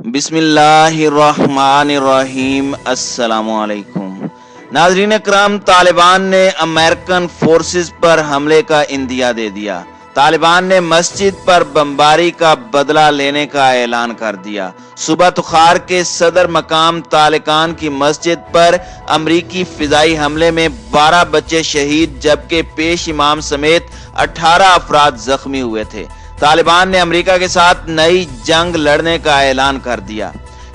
बिस्मिल्लाहिर्रहमानिर्रहीम। अस्सलामु अलैकुम। नाज़रीन इकराम, तालिबान ने अमेरिकन फोर्सेस पर हमले का इंदिया दे दिया। तालिबान ने मस्जिद पर बमबारी का बदला लेने का ऐलान कर दिया। सुबह तुखार के सदर मकाम तालिकान की मस्जिद पर अमरीकी फिजाई हमले में 12 बच्चे शहीद जबकि पेश इमाम समेत 18 अफराद जख्मी हुए थे। तालिबान ने अमेरिका के साथ नई जंग लड़ने का ऐलान कर दिया।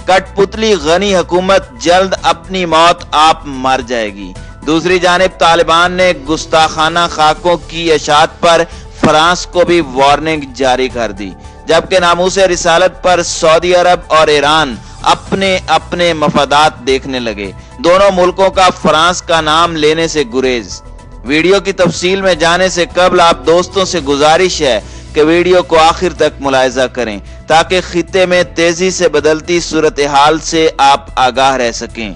कठपुतली गनी हुकूमत जल्द अपनी मौत आप मर जाएगी। दूसरी जानिब तालिबान ने गुस्ताखाना खाकों की अशात पर फ्रांस को भी वार्निंग जारी कर दी, जबकि नामूसे रिसालत पर सऊदी अरब और ईरान अपने अपने मफादात देखने लगे। दोनों मुल्कों का फ्रांस का नाम लेने से गुरेज। वीडियो की तफसील में जाने से कबल आप दोस्तों से गुजारिश है कि वीडियो को आखिर तक मुलाहिजा करें ताकि खित्ते में तेजी से बदलती सूरत हाल से आप आगाह रह सकें।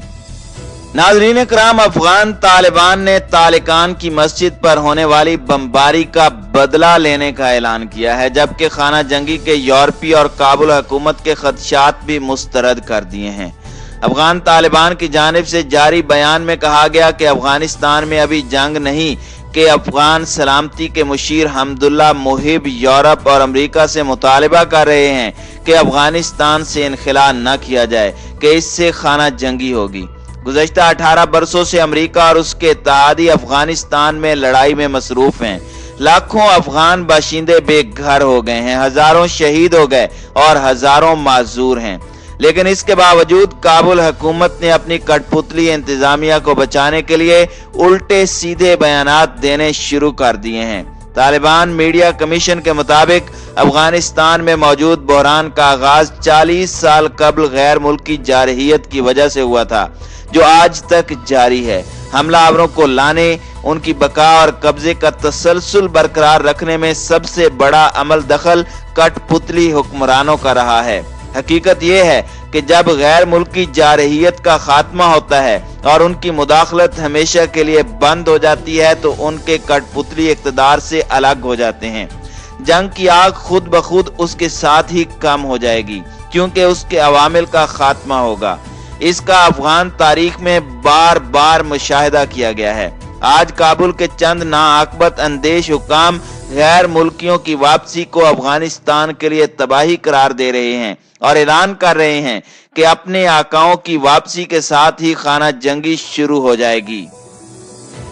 नाज़रीन इकराम, अफगान तालिबान ने तालिकान की मस्जिद पर होने वाली बमबारी का बदला लेने का ऐलान किया है, जबकि खाना जंगी के यूरोपीय और काबुल हुकूमत के खदशात भी मुस्तरद कर दिए हैं। अफगान तालिबान की जानिब से जारी बयान में कहा गया कि अफगानिस्तान में अभी जंग नहीं कि अफगान सलामती के मुशीर हमदुल्ला मुहिब यूरोप और अमेरिका से मुतालबा कर रहे हैं कि अफगानिस्तान से इनखिला न किया जाए कि इससे खाना जंगी होगी। गुज़श्ता 18 बरसों से अमेरिका और उसके इत्तेहादी अफगानिस्तान में लड़ाई में मसरूफ हैं। लाखों अफगान बाशिंदे बेघर हो गए हैं, हजारों शहीद हो गए और हजारों माजूर हैं। लेकिन इसके बावजूद काबुल हुकूमत ने अपनी कठपुतली इंतजामिया को बचाने के लिए उल्टे सीधे बयानात देने शुरू कर दिए हैं। तालिबान मीडिया कमीशन के मुताबिक अफगानिस्तान में मौजूद बहरान का आगाज 40 साल कबल गैर मुल्की जारहियत की वजह से हुआ था, जो आज तक जारी है। हमलावरों को लाने, उनकी बका और कब्जे का तसलसल बरकरार रखने में सबसे बड़ा अमल दखल कठपुतली हुक्मरानों का रहा है। हकीकत यह है कि जब गैर मुल्की जारहियत का खात्मा होता है और उनकी मुदाखलत हमेशा के लिए बंद हो जाती है तो उनके कठपुतली इक़्तिदार से अलग हो जाते हैं। जंग की आग खुद ब खुद उसके साथ ही कम हो जाएगी, क्योंकि उसके अवामिल का खात्मा होगा। इसका अफगान तारीख में बार बार मुशाहिदा किया गया है। आज काबुल के चंद नाअक्बत अंदेश हुकाम गैर मुल्कियों की वापसी को अफगानिस्तान के लिए तबाही करार दे रहे हैं और ऐलान कर रहे हैं कि अपने आकाओं की वापसी के साथ ही खाना जंगी शुरू हो जाएगी।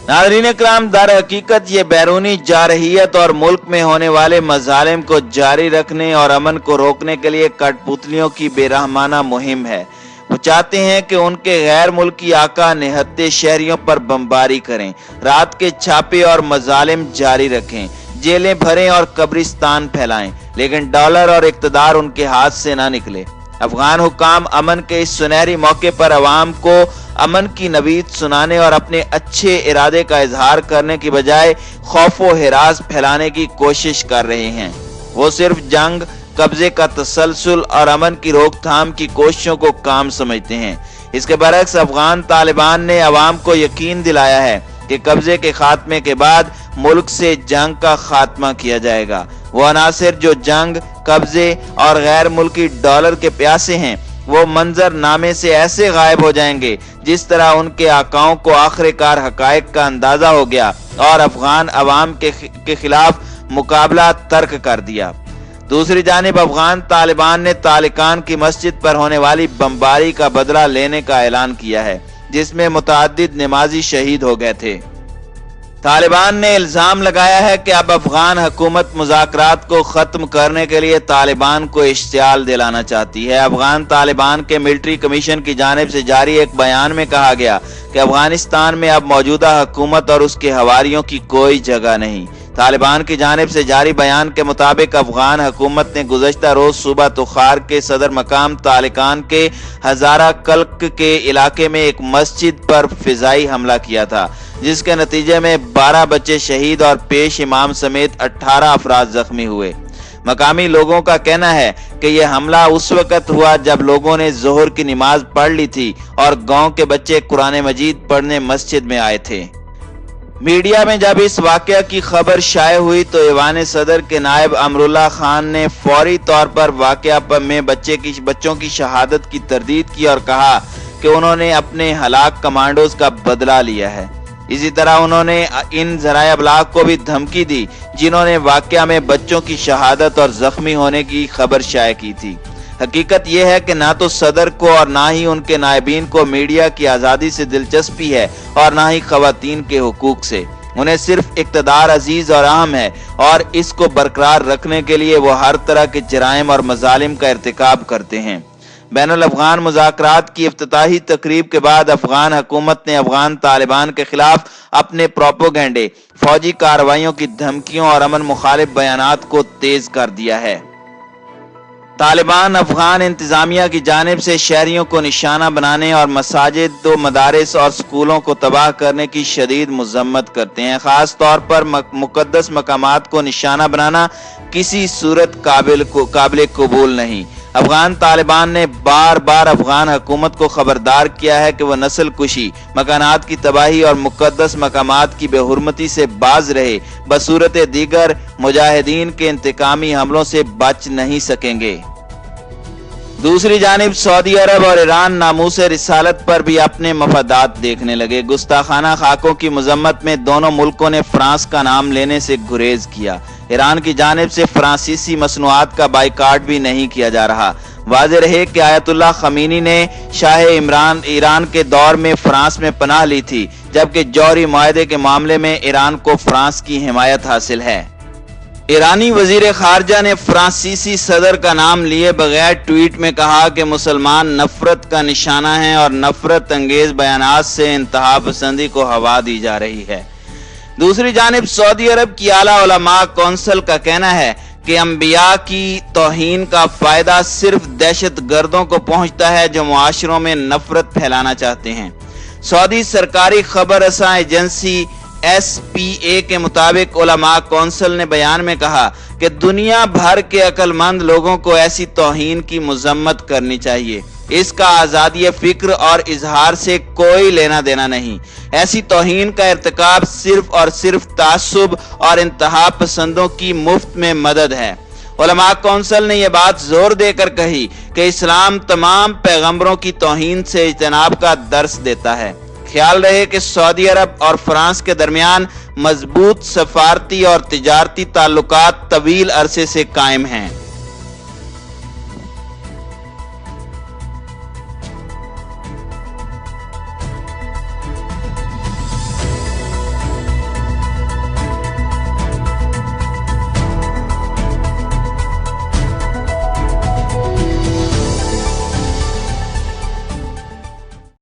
नाज़रीन इकराम, दर हकीकत ये बैरूनी जारहियत और मुल्क में होने वाले मजालिम को जारी रखने और अमन को रोकने के लिए कठपुतलियों की बेरहमाना मुहिम है। वो चाहते हैं कि उनके गैर मुल्की आका निहत्ते शहरियों पर बमबारी करें, रात के छापे और मजालिम जारी रखें, जेलें भरें और कब्रिस्तान फैलाएं, लेकिन डॉलर और इक़्तिदार उनके हाथ से ना निकले। अफगान हुकाम अमन के इस सुनहरी मौके पर अवाम को अमन की नवीद सुनाने और अपने अच्छे इरादे का इजहार करने की बजाय खौफ व हिरास फैलाने की कोशिश कर रहे हैं। वो सिर्फ जंग, कब्जे का तसलसल और अमन की रोकथाम की कोशिशों को काम समझते हैं। इसके बरक्स अफगान तालिबान ने अवाम को यकीन दिलाया है कि कब्जे के खात्मे के बाद मुल्क से जंग का खात्मा किया जाएगा। वो अनासिर जो जंग, कब्जे और गैर मुल्की डॉलर के प्यासे हैं, वो मंजर नामे से ऐसे गायब हो जाएंगे जिस तरह उनके आकाओं को आखिरकार हकायक का अंदाजा हो गया और अफगान अवाम के खिलाफ मुकाबला तर्क कर दिया। दूसरी जानिब अफगान तालिबान ने तालिकान की मस्जिद पर होने वाली बमबारी का बदला लेने का ऐलान किया है, जिसमें मुतअद्दिद नमाजी शहीद हो गए थे। तालिबान ने इल्जाम लगाया है कि अब अफगान हुकूमत मुज़ाकरात को खत्म करने के लिए तालिबान को इश्तियाल दिलाना चाहती है। अफगान तालिबान के मिलिट्री कमीशन की जानिब से जारी एक बयान में कहा गया कि अफगानिस्तान में अब मौजूदा हुकूमत और उसके हवारियों की कोई जगह नहीं। तालिबान की जानिब से जारी बयान के मुताबिक अफगान हुकूमत ने गुज़श्ता रोज सुबह तुखार के सदर मकाम तालिकान के हजारा कल्क के इलाके में एक मस्जिद पर फिजाई हमला किया था, जिसके नतीजे में 12 बच्चे शहीद और पेश इमाम समेत 18 अफराद जख्मी हुए। मकामी लोगों का कहना है कि यह हमला उस वक्त हुआ जब लोगों ने जोहर की नमाज पढ़ ली थी और गांव के बच्चे कुरान मजीद पढ़ने मस्जिद में आए थे। मीडिया में जब इस वाकया की खबर शाये हुई तो ईवान सदर के नायब अमरुल्लाह खान ने फौरी तौर पर वाकया में बच्चों की शहादत की तरदीद की और कहा कि उन्होंने अपने हलाक कमांडोज का बदला लिया है। इसी तरह उन्होंने इन ज़राए अबलाग को भी धमकी दी जिन्होंने वाकया में बच्चों की शहादत और जख्मी होने की खबर शाये की थी। हकीकत यह है कि ना तो सदर को और ना ही उनके नायबीन को मीडिया की आज़ादी से दिलचस्पी है और ना ही खवातीन के हुकूक से। उन्हें सिर्फ इक़्तिदार अजीज और अहम है और इसको बरकरार रखने के लिए वो हर तरह के जराइम और मजालिम का इर्तिकाब करते हैं। बैनुल अफ़गान मुज़ाकरात की इफ्तिताही तकरीब के बाद अफ़गान हुकूमत ने अफ़गान तालिबान के खिलाफ अपने प्रोपोगेंडे, फौजी कार्रवाइयों की धमकियों और अमन मुखालिफ बयानात को तेज कर दिया है। तालिबान अफ़गान इंतज़ामिया की जानिब से शहरियों को निशाना बनाने और मसाजिद, मदारिस और स्कूलों को तबाह करने की शदीद मज़म्मत करते हैं। ख़ास तौर पर मुक़द्दस मकामात को निशाना बनाना किसी सूरत काबिल कबूल नहीं। अफ़गान तालिबान ने बार बार अफ़गान हुकूमत को खबरदार किया है कि वह नस्ल कुशी, मकानात की तबाही और मुक़द्दस मकामात की बेहुरमती से बाज रहे, बसूरत दीगर मुजाहिदीन के इंतकामी हमलों से बच नहीं सकेंगे। दूसरी जानिब सऊदी अरब और ईरान नामूस रिसालत पर भी अपने मफादात देखने लगे। गुस्ताखाना खाकों की मजम्मत में दोनों मुल्कों ने फ्रांस का नाम लेने से गुरेज किया। ईरान की जानिब से फ्रांसीसी मसनूआत का बाइकाट भी नहीं किया जा रहा। वाज़ेह रहे कि आयतुल्लाह खमीनी ने शाह ईरान के दौर में फ्रांस में पनाह ली थी, जबकि जौहरी मुआहदे के मामले में ईरान को फ्रांस की हिमायत हासिल है। ईरानी वजीर खारजा ने फ्रांसीसी सदर का नाम लिए बगैर ट्वीट में कहा कि मुसलमान नफरत का निशाना है और नफरत अंगेज बयानात से इंतहा पसंदी को हवा दी जा रही है। दूसरी जानिब सऊदी अरब की आला उलमा कौंसिल का कहना है कि अंबिया की तौहीन का फायदा सिर्फ दहशत गर्दों को पहुंचता है जो मुआशरों में नफरत फैलाना चाहते हैं। सऊदी सरकारी खबर रसां एजेंसी SPA के मुताबिक उलमा कौंसिल ने बयान में कहा कि दुनिया भर के अक्लमंद लोगों को ऐसी तौहीन की मजम्मत करनी चाहिए। इसका आज़ादी फिक्र और इजहार से कोई लेना देना नहीं। ऐसी तौहीन का इर्तिकाब सिर्फ और सिर्फ तासुब और इंतहा पसंदों की मुफ्त में मदद है। उलमा कौंसिल ने यह बात जोर देकर कही कि इस्लाम तमाम पैगंबरों की तौहीन से इज्तनाब का दर्स देता है। ख्याल रहे कि सऊदी अरब और फ्रांस के दरमियान मजबूत सफारती और तिजारती ताल्लुकात तवील अरसे से कायम हैं।